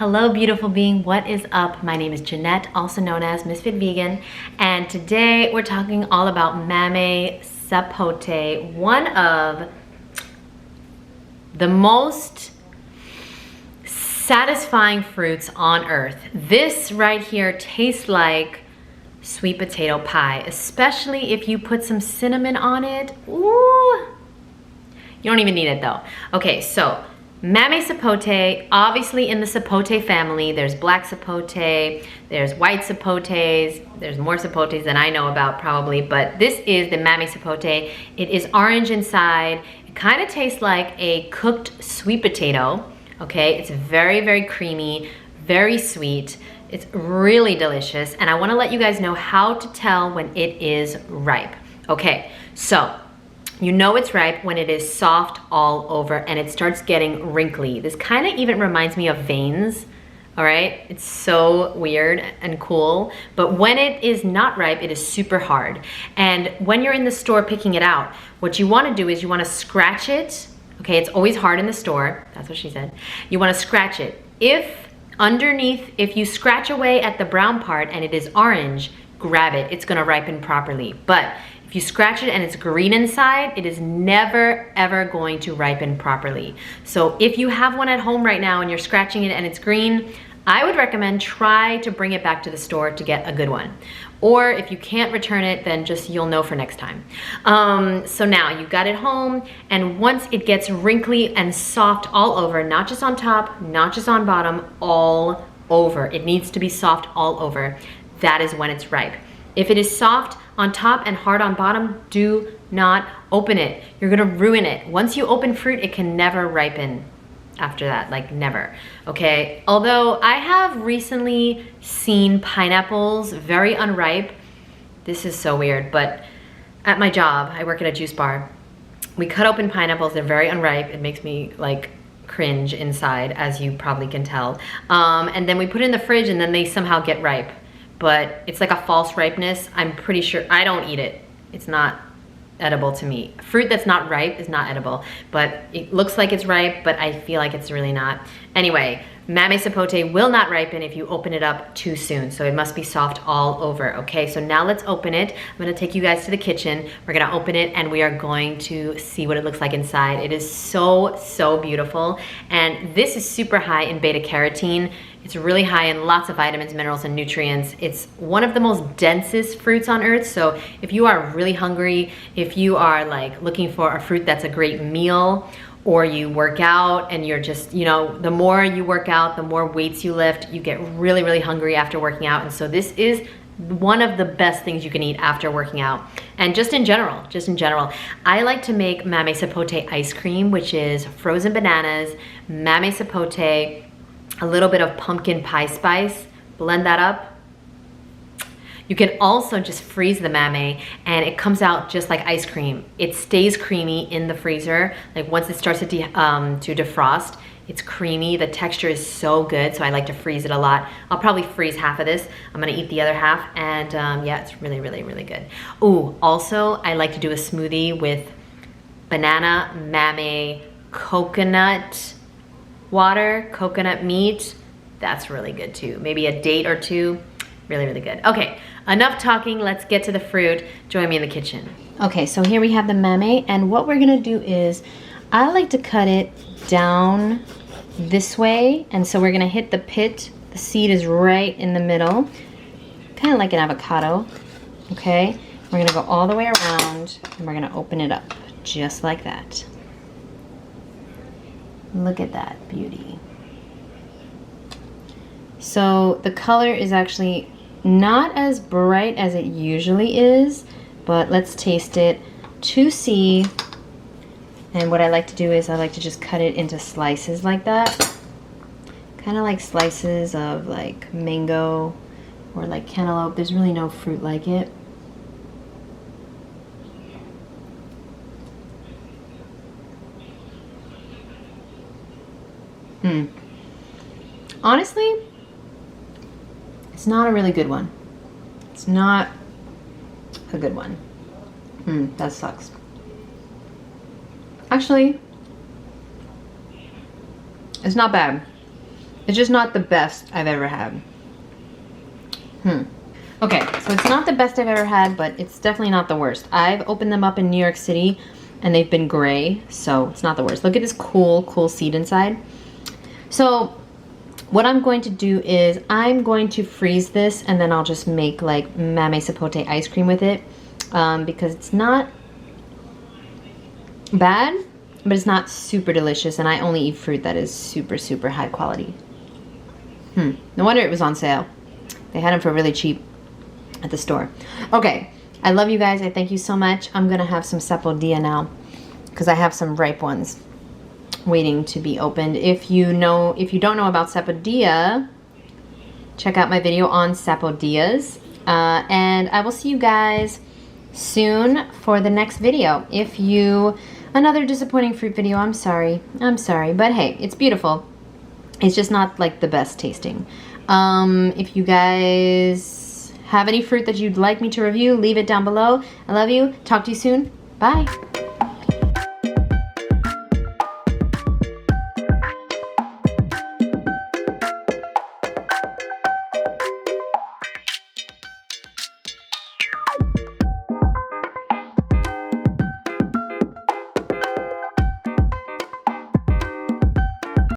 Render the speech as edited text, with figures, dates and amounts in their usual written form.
Hello, beautiful being. What is up? My name is Jeanette, also known as Ms.FitVegan, and today we're talking all about Mamey Sapote, one of the most satisfying fruits on earth. This right here tastes like sweet potato pie, especially if you put some cinnamon on it. Ooh! You don't even need it though. Okay, so Mamey Sapote, obviously in the Sapote family, there's black Sapote, there's white Sapotes, there's more Sapotes than I know about probably, but this is the Mamey Sapote. It is orange inside. It kind of tastes like a cooked sweet potato, okay? It's very, very creamy, very sweet. It's really delicious, and I wanna let you guys know how to tell when it is ripe. Okay, so you know it's ripe when it is soft all over and it starts getting wrinkly. This kind of even reminds me of veins, all right? It's so weird and cool. But when it is not ripe, it is super hard. And when you're in the store picking it out, what you wanna do is you wanna scratch it. Okay, it's always hard in the store. That's what she said. You wanna scratch it. If you scratch away at the brown part and it is orange, grab it. It's gonna ripen properly. But if you scratch it and it's green inside, it is never, ever going to ripen properly. So if you have one at home right now and you're scratching it and it's green, I would recommend try to bring it back to the store to get a good one. Or if you can't return it, then just you'll know for next time. So now you've got it home, and once it gets wrinkly and soft all over, not just on top, not just on bottom, all over. It needs to be soft all over. That is when it's ripe. If it is soft on top and hard on bottom, do not open it. You're gonna ruin it. Once you open fruit, it can never ripen after that, like never, okay? Although I have recently seen pineapples very unripe. This is so weird, but at my job, I work at a juice bar. We cut open pineapples, they're very unripe. It makes me like cringe inside, as you probably can tell. And then we put it in the fridge and then they somehow get ripe. But it's like a false ripeness. I'm pretty sure, I don't eat it. It's not edible to me. Fruit that's not ripe is not edible, but it looks like it's ripe, but I feel like it's really not. Anyway, Mamey Sapote will not ripen if you open it up too soon, so it must be soft all over, okay? So now let's open it. I'm gonna take you guys to the kitchen. We're gonna open it and we are going to see what it looks like inside. It is so, so beautiful. And this is super high in beta carotene. It's really high in lots of vitamins, minerals, and nutrients. It's one of the most densest fruits on earth. So if you are really hungry, if you are like looking for a fruit that's a great meal, or you work out and you're just, you know, the more you work out, the more weights you lift, you get really, really hungry after working out. And so this is one of the best things you can eat after working out. And just in general, I like to make Mamey Sapote ice cream, which is frozen bananas, Mamey Sapote, a little bit of pumpkin pie spice, blend that up. You can also just freeze the mamey and it comes out just like ice cream. It stays creamy in the freezer. Like once it starts to defrost, it's creamy. The texture is so good, so I like to freeze it a lot. I'll probably freeze half of this. I'm gonna eat the other half, and yeah, it's really, really, really good. Ooh, also I like to do a smoothie with banana, mamey, coconut water, coconut meat. That's really good too. Maybe a date or two. Really, really good. Okay, enough talking. Let's get to the fruit. Join me in the kitchen. Okay, so here we have the mamey, and what we're gonna do is, I like to cut it down this way, and so we're gonna hit the pit. The seed is right in the middle, kind of like an avocado, okay? We're gonna go all the way around, and we're gonna open it up, just like that. Look at that beauty. So the color is actually not as bright as it usually is, but let's taste it to see. And what I like to do is I like to just cut it into slices like that. Kind of like slices of like mango or like cantaloupe. There's really no fruit like it. Honestly, it's not a really good one. It's not a good one. That sucks. Actually, it's not bad. It's just not the best I've ever had. Okay, so it's not the best I've ever had, but it's definitely not the worst. I've opened them up in New York City and they've been gray, so it's not the worst. Look at this cool seed inside. So what I'm going to do is I'm going to freeze this and then I'll just make like Mamey Sapote ice cream with it because it's not bad, but it's not super delicious, and I only eat fruit that is super high quality. No wonder it was on sale. They had them for really cheap at the store. Okay, I love you guys. I thank you so much. I'm gonna have some Sapote now because I have some ripe ones waiting to be opened. If you don't know about Sapote, check out my video on Sapote. And I will see you guys soon for the next video. Another disappointing fruit video, I'm sorry, but hey, it's beautiful. It's just not like the best tasting. If you guys have any fruit that you'd like me to review, leave it down below. I love you. Talk to you soon. Bye.